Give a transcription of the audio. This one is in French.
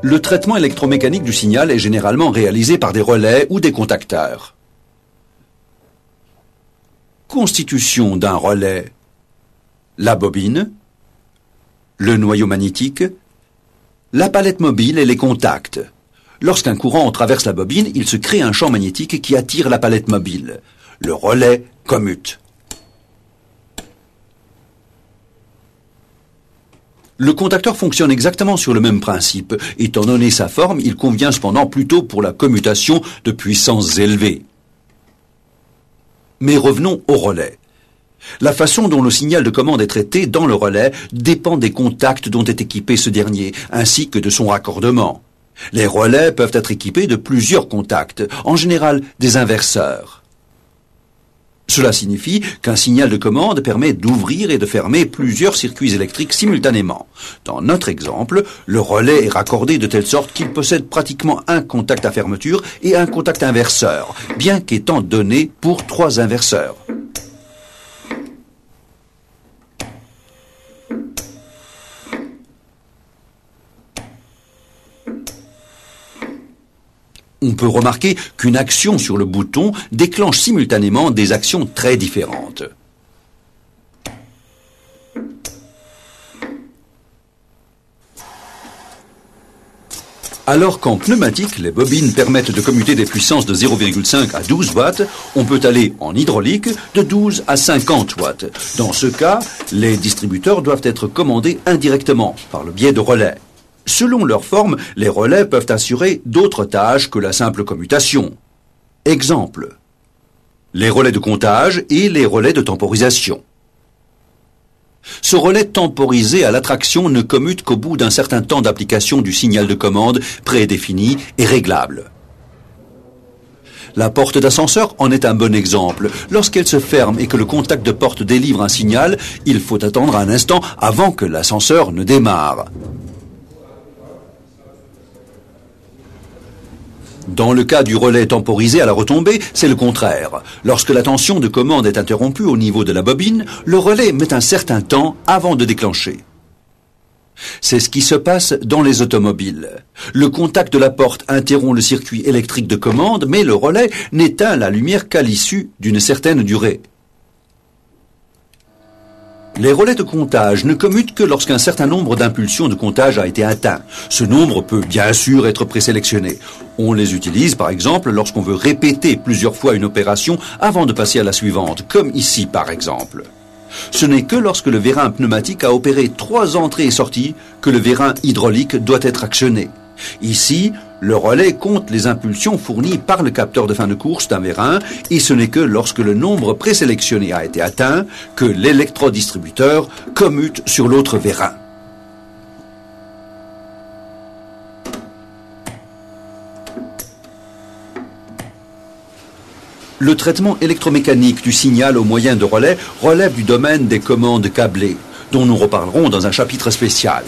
Le traitement électromécanique du signal est généralement réalisé par des relais ou des contacteurs. Constitution d'un relais: la bobine, le noyau magnétique, la palette mobile et les contacts. Lorsqu'un courant traverse la bobine, il se crée un champ magnétique qui attire la palette mobile. Le relais commute. Le contacteur fonctionne exactement sur le même principe. Étant donné sa forme, il convient cependant plutôt pour la commutation de puissances élevées. Mais revenons au relais. La façon dont le signal de commande est traité dans le relais dépend des contacts dont est équipé ce dernier, ainsi que de son raccordement. Les relais peuvent être équipés de plusieurs contacts, en général des inverseurs. Cela signifie qu'un signal de commande permet d'ouvrir et de fermer plusieurs circuits électriques simultanément. Dans notre exemple, le relais est raccordé de telle sorte qu'il possède pratiquement un contact à fermeture et un contact inverseur, bien qu'étant donné pour 3 inverseurs. On peut remarquer qu'une action sur le bouton déclenche simultanément des actions très différentes. Alors qu'en pneumatique, les bobines permettent de commuter des puissances de 0,5 à 12 watts, on peut aller en hydraulique de 12 à 50 watts. Dans ce cas, les distributeurs doivent être commandés indirectement, par le biais de relais. Selon leur forme, les relais peuvent assurer d'autres tâches que la simple commutation. Exemple: les relais de comptage et les relais de temporisation. Ce relais temporisé à l'attraction ne commute qu'au bout d'un certain temps d'application du signal de commande prédéfini et réglable. La porte d'ascenseur en est un bon exemple. Lorsqu'elle se ferme et que le contact de porte délivre un signal, il faut attendre un instant avant que l'ascenseur ne démarre. Dans le cas du relais temporisé à la retombée, c'est le contraire. Lorsque la tension de commande est interrompue au niveau de la bobine, le relais met un certain temps avant de déclencher. C'est ce qui se passe dans les automobiles. Le contact de la porte interrompt le circuit électrique de commande, mais le relais n'éteint la lumière qu'à l'issue d'une certaine durée. Les relais de comptage ne commutent que lorsqu'un certain nombre d'impulsions de comptage a été atteint. Ce nombre peut bien sûr être présélectionné. On les utilise par exemple lorsqu'on veut répéter plusieurs fois une opération avant de passer à la suivante, comme ici par exemple. Ce n'est que lorsque le vérin pneumatique a opéré 3 entrées et sorties que le vérin hydraulique doit être actionné. Ici, le relais compte les impulsions fournies par le capteur de fin de course d'un vérin et ce n'est que lorsque le nombre présélectionné a été atteint que l'électrodistributeur commute sur l'autre vérin. Le traitement électromécanique du signal au moyen de relais relève du domaine des commandes câblées, dont nous reparlerons dans un chapitre spécial.